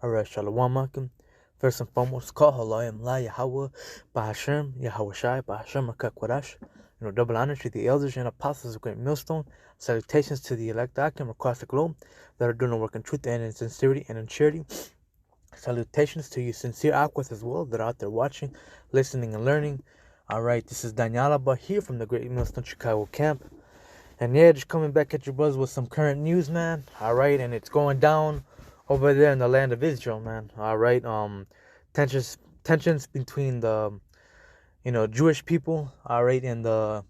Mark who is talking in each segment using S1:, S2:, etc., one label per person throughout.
S1: Alright, Shalom Alaikum. First and foremost, call Halayim La Yahweh Bahashem Yahweh Shai Bahashem Akakwadash. Double honor to the elders and apostles of Great Millstone. Salutations to the elect Akim across the globe that are doing the work in truth and in sincerity and in charity. Salutations to you sincere Aquas as well that are out there watching, listening, and learning. Alright, this is Danyalaba here from the Great Millstone Chicago camp. And yeah, just coming back at you brothers with some current news, man. Alright, and it's going down over there in the land of Israel, man. Alright, tensions between the Jewish people, alright, and the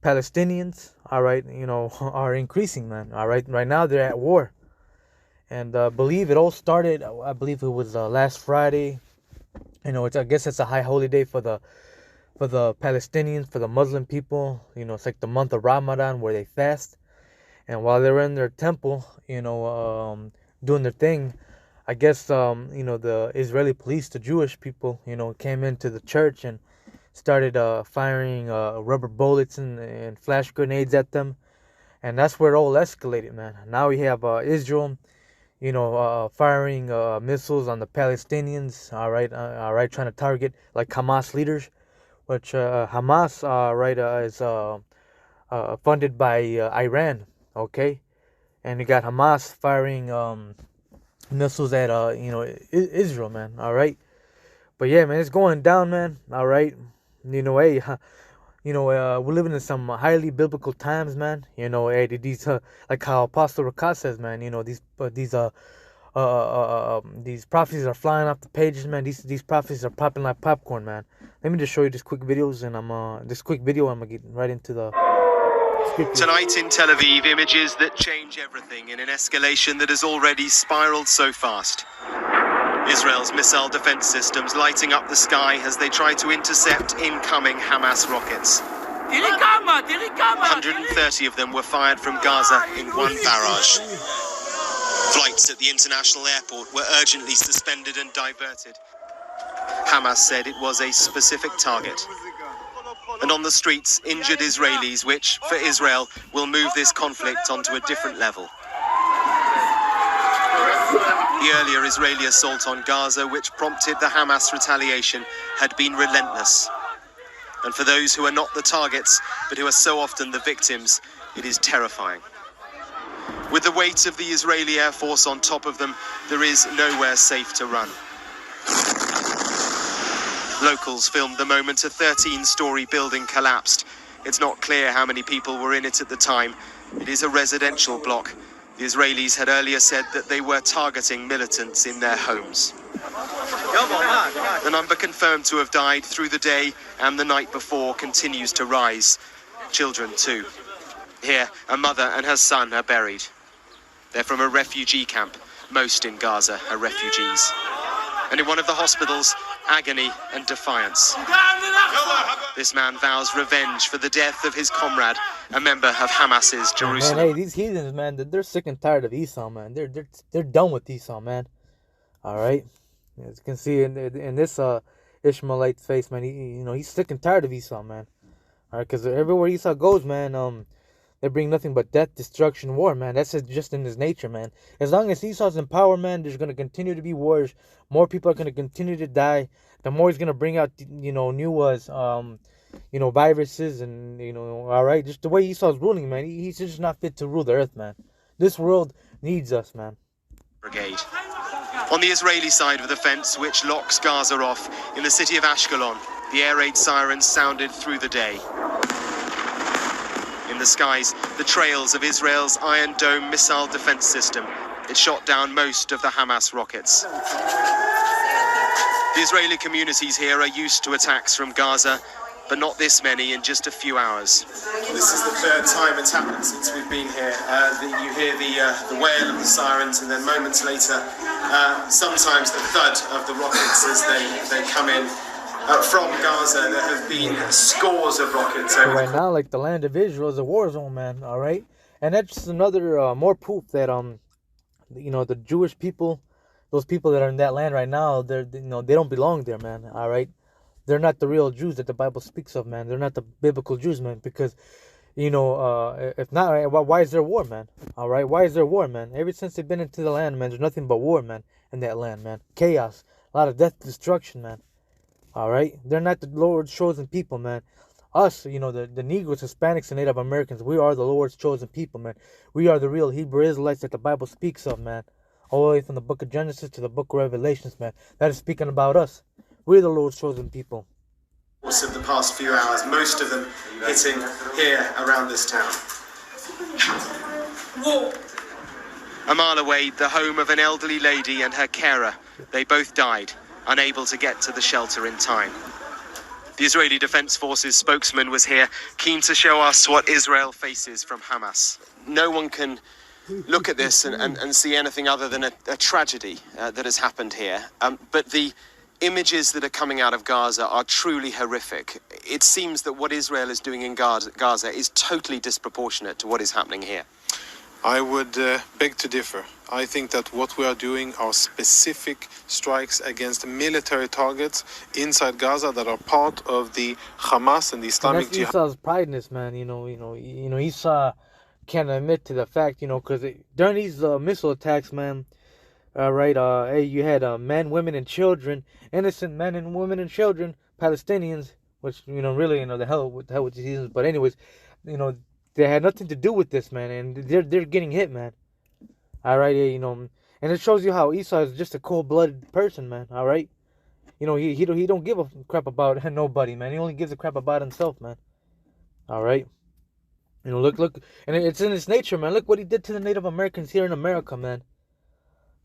S1: Palestinians, alright, are increasing, man. Alright, right now they're at war. And I believe it all started, I believe it was last Friday. I guess it's a high holy day for the Palestinians, for the Muslim people. It's like the month of Ramadan where they fast. And while they're in their temple, doing their thing, I guess, the Israeli police, the Jewish people, came into the church and started firing rubber bullets and flash grenades at them. And that's where it all escalated, man. Now we have Israel, firing missiles on the Palestinians, all right, trying to target like Hamas leaders, which Hamas, is funded by Iran, okay? And you got Hamas firing missiles at Israel, man. All right, but yeah, man, it's going down, man. All right, hey, we're living in some highly biblical times, man. Hey, these like how Apostle Rakat says, man. These prophecies are flying off the pages, man. These prophecies are popping like popcorn, man. Let me just show you this quick videos, and I'm gonna get right into the.
S2: Tonight in Tel Aviv, images that change everything in an escalation that has already spiraled so fast. Israel's missile defense systems lighting up the sky as they try to intercept incoming Hamas rockets. 130 of them were fired from Gaza in one barrage. Flights at the international airport were urgently suspended and diverted. Hamas said it was a specific target. And on the streets, injured Israelis, which, for Israel, will move this conflict onto a different level. The earlier Israeli assault on Gaza, which prompted the Hamas retaliation, had been relentless. And for those who are not the targets, but who are so often the victims, it is terrifying. With the weight of the Israeli Air Force on top of them, there is nowhere safe to run. Locals filmed the moment a 13-story building collapsed. It's not clear how many people were in it at the time. It is a residential block. The Israelis had earlier said that they were targeting militants in their homes. The number confirmed to have died through the day and the night before continues to rise. Children too. Here, a mother and her son are buried. They're from a refugee camp. Most in Gaza are refugees. And in one of the hospitals, agony and defiance. This man vows revenge for the death of his comrade, a member of Hamas's Jerusalem.
S1: Man, hey, these heathens, man, they're sick and tired of Esau, man. They're done with Esau, man. All right, as you can see in this Ishmaelite's face, man, he's sick and tired of Esau, man. All right, because everywhere Esau goes, man, they bring nothing but death, destruction, war, man. That's just in his nature, man. As long as Esau's in power, man, there's going to continue to be wars. More people are going to continue to die. The more he's going to bring out, new viruses and, all right. Just the way Esau's ruling, man. He's just not fit to rule the earth, man. This world needs us, man.
S2: Brigade. On the Israeli side of the fence, which locks Gaza off, in the city of Ashkelon, the air raid sirens sounded through the day. In the skies, the trails of Israel's Iron Dome missile defense system. It shot down most of the Hamas rockets. The Israeli communities here are used to attacks from Gaza, but not this many in just a few hours. This is the third time it's happened since we've been here. You hear the wail of the sirens, and then moments later, sometimes the thud of the rockets as they come in. From Gaza, there have been scores of rockets.
S1: Right now, like the land of Israel is a war zone, man. All right, and that's just another more proof that the Jewish people, those people that are in that land right now, they don't belong there, man. All right, they're not the real Jews that the Bible speaks of, man. They're not the biblical Jews, man, because If not, why is there war, man? All right, why is there war, man? Ever since they've been into the land, man, there's nothing but war, man, in that land, man. Chaos, a lot of death, destruction, man. All right, they're not the Lord's chosen people, man. Us, the Negroes, Hispanics, and Native Americans, we are the Lord's chosen people, man. We are the real Hebrew Israelites that the Bible speaks of, man. All the way from the book of Genesis to the book of Revelations, man. That is speaking about us. We're the Lord's chosen people.
S2: Of the past few hours, most of them hitting here around this town. Whoa. A mile away, the home of an elderly lady and her carer. They both died, unable to get to the shelter in time. The Israeli Defense Forces spokesman was here, keen to show us what Israel faces from Hamas. No one can look at this and see anything other than a tragedy that has happened here. But the images that are coming out of Gaza are truly horrific. It seems that what Israel is doing in Gaza is totally disproportionate to what is happening here.
S3: I would beg to differ. I think that what we are doing are specific strikes against military targets inside Gaza that are part of the Hamas and the Islamic
S1: Jihad. Esau's prideness, man. Esau can't admit to the fact, because during these missile attacks, man. Hey, you had men, women, and children, innocent men and women and children, Palestinians, which really, the hell with these. But anyways, they had nothing to do with this, man, and they're getting hit, man. All right, and it shows you how Esau is just a cold-blooded person, man. All right, he don't give a crap about nobody, man. He only gives a crap about himself, man. All right, look, and it's in his nature, man. Look what he did to the Native Americans here in America, man.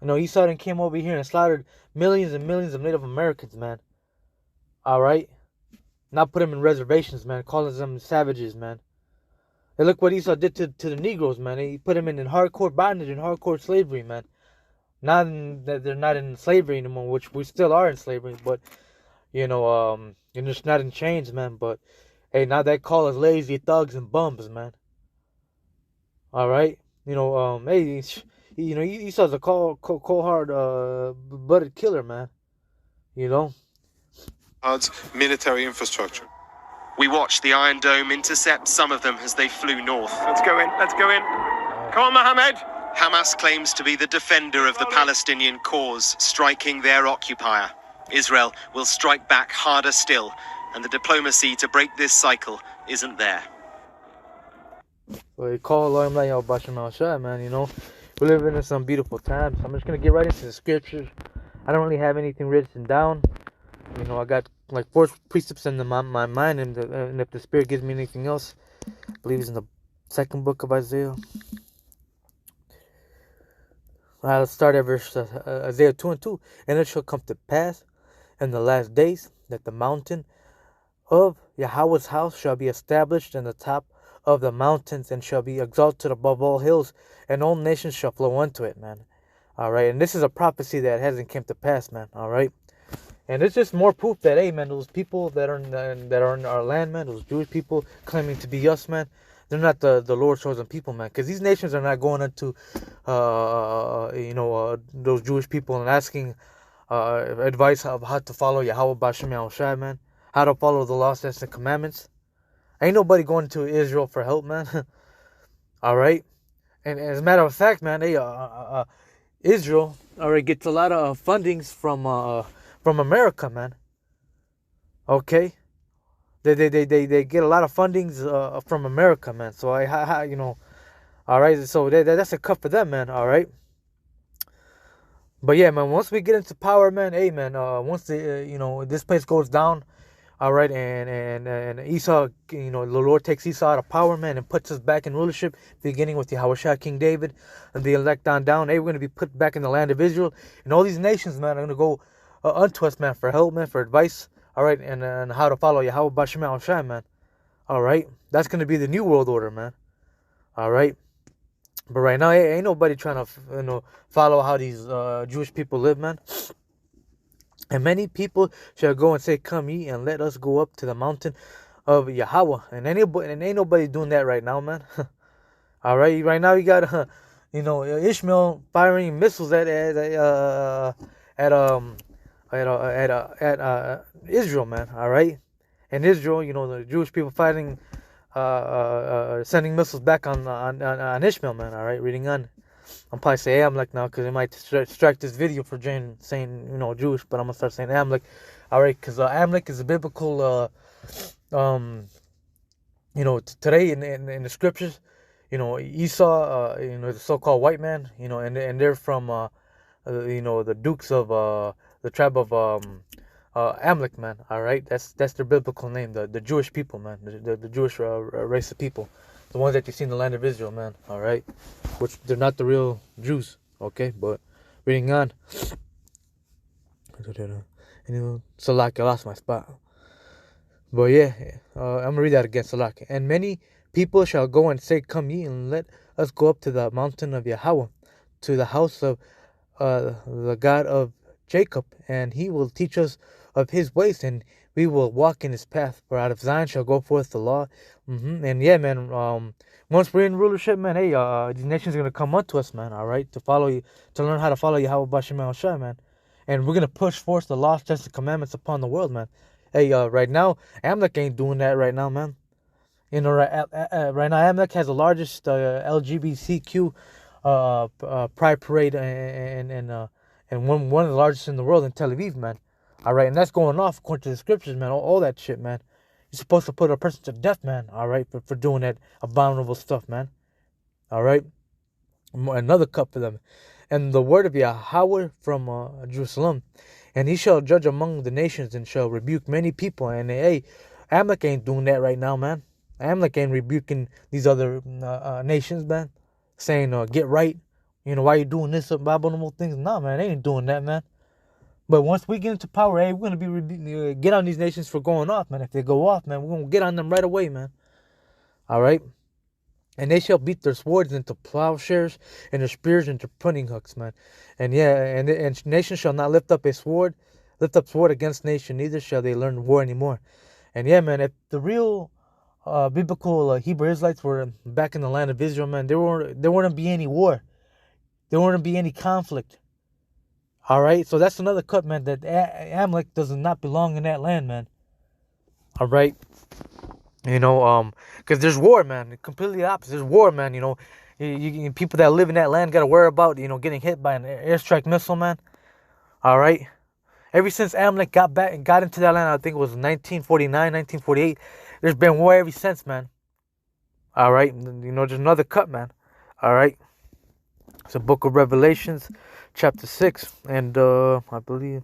S1: Esau then came over here and slaughtered millions and millions of Native Americans, man. All right, not put them in reservations, man. Calling them savages, man. And look what Esau did to the Negroes, man. He put them in hardcore bondage and hardcore slavery, man. Not that they're not in slavery anymore, which we still are in slavery, but you're just not in chains, man. But hey, now they call us lazy thugs and bums, man. All right, hey, Esau's a cold-blooded killer, man.
S3: God's military infrastructure.
S2: We watched the Iron Dome intercept some of them as they flew north.
S4: Let's go in. Come on, Mohammed.
S2: Hamas claims to be the defender of the Palestinian cause, striking their occupier. Israel will strike back harder still, and the diplomacy to break this cycle isn't there.
S1: Well, you call Allah man, we're living in some beautiful times. I'm just going to get right into the scriptures. I don't really have anything written down. I got like 4 precepts in my mind, and if the Spirit gives me anything else, I believe it's in the 2nd book of Isaiah. All right, let's start at verse Isaiah 2:2. And it shall come to pass in the last days that the mountain of Yahweh's house shall be established in the top of the mountains, and shall be exalted above all hills, and all nations shall flow unto it, man. All right, and this is a prophecy that hasn't come to pass, man. All right. And it's just more proof that, hey, man, those people that are in our land, man, those Jewish people claiming to be us, man, they're not the Lord's chosen people, man. Because these nations are not going into, those Jewish people and asking advice of how to follow Yahweh B'Shem Yahushua, man. How to follow the law, statutes, and commandments. Ain't nobody going to Israel for help, man. All right. And as a matter of fact, man, Israel already gets a lot of fundings from America, man. Okay, they get a lot of fundings from America, man. So all right. So that's a cut for them, man. All right. But yeah, man. Once we get into power, man. Hey, man. Once this place goes down, all right, and Esau, the Lord takes Esau out of power, man, and puts us back in rulership, beginning with Yahushua, King David, and the elect on down. Hey, we're going to be put back in the land of Israel, and all these nations, man, are going to go unto us, man, for help, man, for advice, all right, and how to follow Yahweh B'Shem Yahushua, man. All right, that's going to be the new world order, man. All right, but right now, ain't nobody trying to, follow how these Jewish people live, man. And many people shall go and say, come ye, and let us go up to the mountain of Yahweh. And ain't nobody doing that right now, man. All right, right now you got, Ishmael firing missiles at Israel, man. All right, and Israel, the Jewish people fighting sending missiles back on Ishmael, man. All right, reading on. I'm probably say Amalek now because it might strike this video for Jane saying Jewish, but I'm gonna start saying Amalek. All right, because Amalek is a biblical today in the scriptures, Esau, the so-called white man, and they're from the dukes of the tribe of Amalek, man. All right, that's their biblical name, the Jewish people, man, the Jewish race of people, the ones that you see in the land of Israel, man. All right, which they're not the real Jews, okay? But reading on, Salak, I lost my spot. But yeah, I'm gonna read that again, Salak. And many people shall go and say, "Come ye, and let us go up to the mountain of Yahweh, to the house of the God of Jacob, and he will teach us of his ways, and we will walk in his path. For out of Zion shall go forth the law." And yeah, man, once we're in rulership, man, hey, these nations are gonna come unto us, man. All right, to learn how to follow Yahweh B'Shem El Shai, man. And we're gonna push forth the laws, statutes, and commandments upon the world, man. Hey, right now, Amalek ain't doing that right now, man. Right now, Amalek has the largest LGBTQ pride parade and one of the largest in the world in Tel Aviv, man. All right, and that's going off according to the scriptures, man. All that shit, man. You're supposed to put a person to death, man. All right, for doing that abominable stuff, man. All right, another cup for them. And the word of Yahweh from Jerusalem. And he shall judge among the nations and shall rebuke many people. And hey, Amalek ain't doing that right now, man. Amalek ain't rebuking these other nations, man. Saying, get right. Why you doing this abominable things? Nah, man, they ain't doing that, man. But once we get into power, hey, we're going to be get on these nations for going off, man. If they go off, man, we're going to get on them right away, man. All right? And they shall beat their swords into plowshares and their spears into pruning hooks, man. And yeah, and nation shall not lift up sword against nation, neither shall they learn war anymore. And yeah, man, if the real biblical Hebrew Israelites were back in the land of Israel, man, there wouldn't be any war. There wouldn't be any conflict. All right, so that's another cut, man, that Amalek does not belong in that land, man. All right. Because there's war, man. Completely opposite. There's war, man. People that live in that land got to worry about, getting hit by an airstrike missile, man. All right. Ever since Amalek got into that land, I think it was 1949, 1948. There's been war ever since, man. All right. There's another cut, man. All right. It's the book of Revelations, chapter 6, and I believe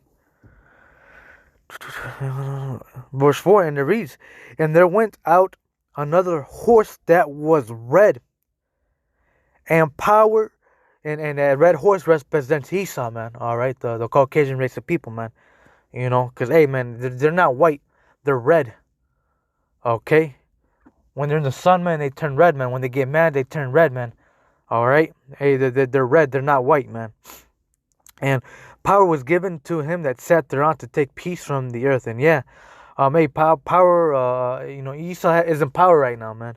S1: verse 4, and it reads, "And there went out another horse that was red, and power," and that red horse represents Esau, man. All right, the Caucasian race of people, man. Because hey, man, they're not white, they're red. Okay, when they're in the sun, man, they turn red, man. When they get mad, they turn red, man. All right, hey, they're red, they're not white, man. And power was given to him that sat thereon to take peace from the earth. And yeah, hey, power, Esau is in power right now, man.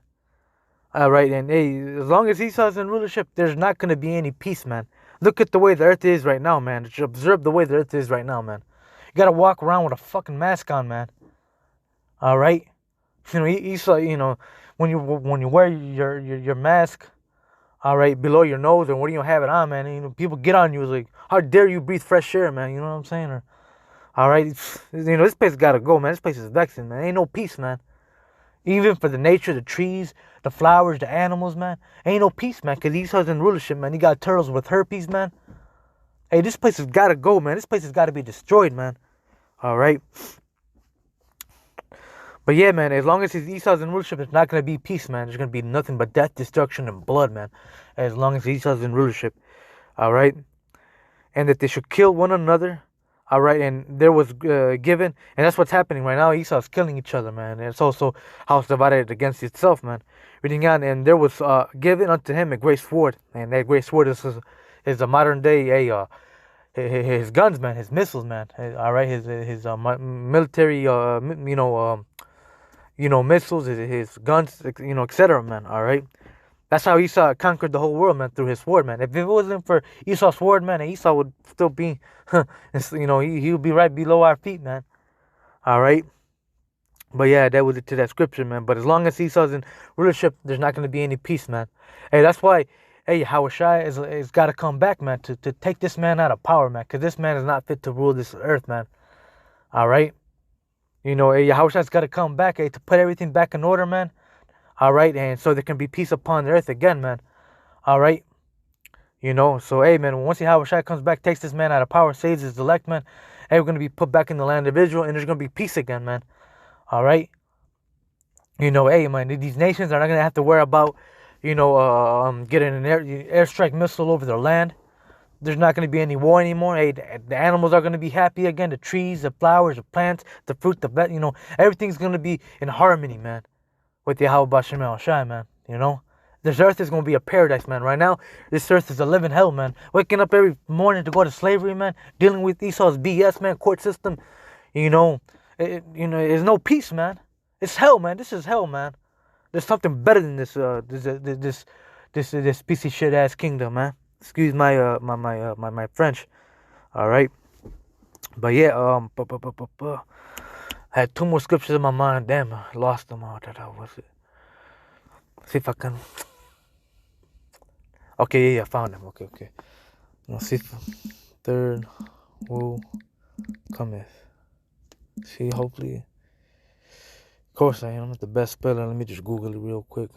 S1: All right, and hey, as long as Esau's in rulership, there's not going to be any peace, man. Look at the way the earth is right now, man. Just observe the way the earth is right now, man. You got to walk around with a fucking mask on, man. All right? Esau, when you wear your mask, all right, below your nose, and when you don't have it on, man, people get on you, it's like, how dare you breathe fresh air, man? You know what I'm saying? Or, all right, this place gotta go, man. This place is vexing, man. Ain't no peace, man. Even for the nature, the trees, the flowers, the animals, man. Ain't no peace, man, because Esau's in rulership, man. He got turtles with herpes, man. Hey, this place has gotta go, man. This place has gotta be destroyed, man. All right. But yeah, man, as long as Esau's in rulership, it's not going to be peace, man. There's going to be nothing but death, destruction, and blood, man. As long as Esau's in rulership. All right? And that they should kill one another. All right? And there was given, and that's what's happening right now. Esau's killing each other, man. And it's also how it's divided against itself, man. Reading on, and there was given unto him a great sword. And that great sword is a modern day, his guns, man. His missiles, man. All right? His military, missiles, his guns, etc., man. All right, that's how Esau conquered the whole world, man, through his sword, man. If it wasn't for Esau's sword, man, Esau would still be, he would be right below our feet, man. All right, But yeah, that was it to that scripture, man. But as long as Esau's in rulership, there's not going to be any peace, man. Hey, that's why, hey, Hawashai is got to come back, man, to take this man out of power, man, because this man is not fit to rule this earth, man. All right? You know, hey, Yahushai's got to come back, hey, to put everything back in order, man. All right? And so there can be peace upon the earth again, man. All right? You know, so, hey, man, once Yahushai comes back, takes this man out of power, saves his elect, man, hey, we're going to be put back in the land of Israel, and there's going to be peace again, man. All right? You know, hey, man, these nations are not going to have to worry about, you know, getting an airstrike missile over their land. There's not going to be any war anymore. Hey, the animals are going to be happy again. The trees, the flowers, the plants, the fruit, the you know, everything's going to be in harmony, man, with Yahweh Bashem El Shai, man. You know, this earth is going to be a paradise, man. Right now, this earth is a living hell, man. Waking up every morning to go to slavery, man. Dealing with Esau's BS, man. Court system, you know, there's no peace, man. It's hell, man. This is hell, man. There's something better than this piece of shit ass kingdom, man. Excuse my my French. All right, but yeah, I had two more scriptures in my mind. Damn, I lost them all. That was it. See if I can. Okay, yeah, I found them. Okay. Let's see if third will cometh. See, hopefully. Of course, I'm not the best speller. Let me just Google it real quick.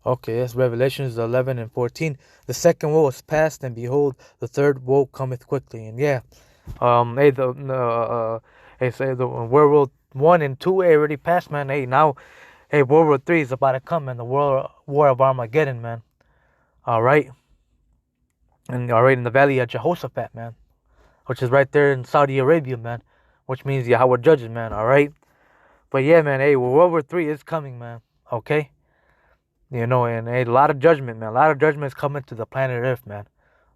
S1: Okay, yes, Revelations 11 and 14. The second woe is past, and behold, the third woe cometh quickly. And yeah, say the World War 1 and 2 already passed, man. Hey, now, hey, World War 3 is about to come, man. The War of Armageddon, man. All right. And all right, in the Valley of Jehoshaphat, man, which is right there in Saudi Arabia, man, which means Yahweh judges, man. All right. But yeah, man, hey, World War 3 is coming, man. Okay. You know, and a lot of judgment, man. A lot of judgment is coming to the planet Earth, man.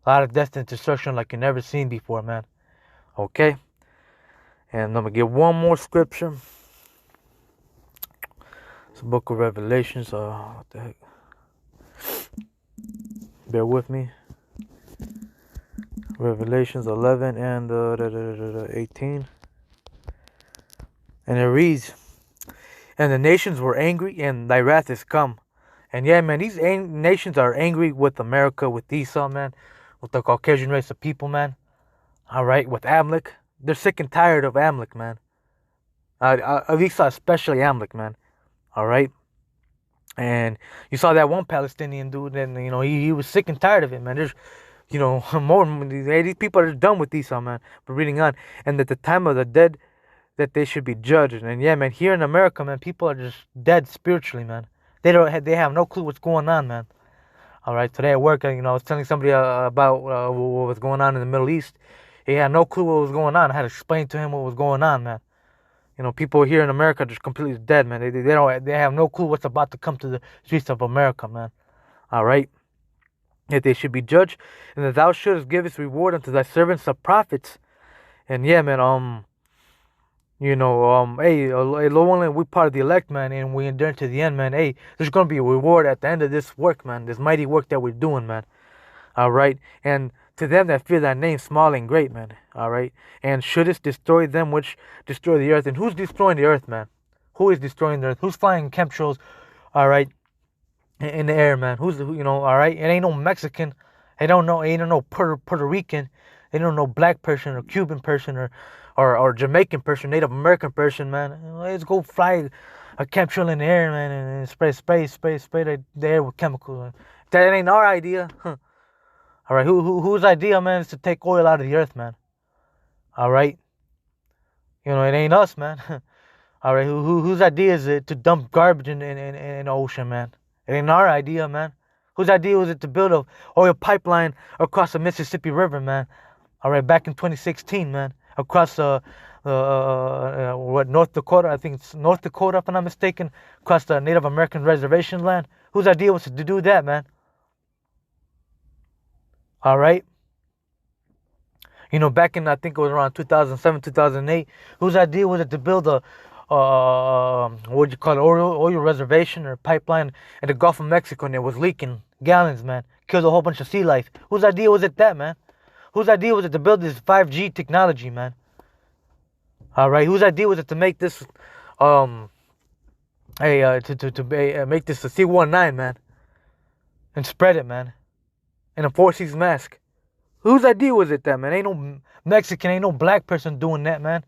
S1: A lot of death and destruction like you never seen before, man. Okay? And I'm going to give one more scripture. It's the book of Revelations. What the heck? Bear with me. Revelations 11 and 18. And it reads, and the nations were angry, and thy wrath is come. And yeah, man, these nations are angry with America, with Esau, man, with the Caucasian race of people, man. All right, with Amalek. They're sick and tired of Amalek, man. Of Esau, especially Amalek, man. All right. And you saw that one Palestinian dude, and, you know, he was sick and tired of it, man. There's, you know, more. These people are done with Esau, man. But reading on, and at the time of the dead, that they should be judged. And yeah, man, here in America, man, people are just dead spiritually, man. They have no clue what's going on, man. All right, today at work, you know, I was telling somebody about what was going on in the Middle East. He had no clue what was going on. I had to explain to him what was going on, man. You know, people here in America are just completely dead, man. They have no clue what's about to come to the streets of America, man. All right, that they should be judged, and that thou shouldest give his reward unto thy servants the prophets. And yeah, man, you know, hey, only we part of the elect, man, and we endure to the end, man. Hey, there's gonna be a reward at the end of this work, man. This mighty work that we're doing, man. All right, and to them that fear thy name, small and great, man. All right, and shouldest destroy them which destroy the earth. And who's destroying the earth, man? Who is destroying the earth? Who's flying chemtrails? All right, in the air, man. You know, all right. It ain't no Mexican. Ain't no Puerto Rican. They don't know black person or Cuban person or Jamaican person, Native American person, man. Let's go fly a chemtrail in the air, man, and spray the air with chemicals. That ain't our idea. All right, whose idea, man, is to take oil out of the earth, man? All right, you know, it ain't us, man. All right, whose idea is it to dump garbage in the ocean, man? It ain't our idea, man. Whose idea was it to build a oil pipeline across the Mississippi River, man? All right, back in 2016, man, across North Dakota, I think it's North Dakota, if I'm not mistaken, across the Native American reservation land. Whose idea was to do that, man? All right. You know, back in, I think it was around 2007, 2008, whose idea was it to build a what you call it, oil reservation or pipeline in the Gulf of Mexico, and it was leaking gallons, man. Killed a whole bunch of sea life. Whose idea was it that, man? Whose idea was it to build this 5G technology, man? All right, whose idea was it to make this, make this a C19, man, and spread it, man, in a Four Seasons mask? Whose idea was it that, man? Ain't no Mexican, ain't no black person doing that, man.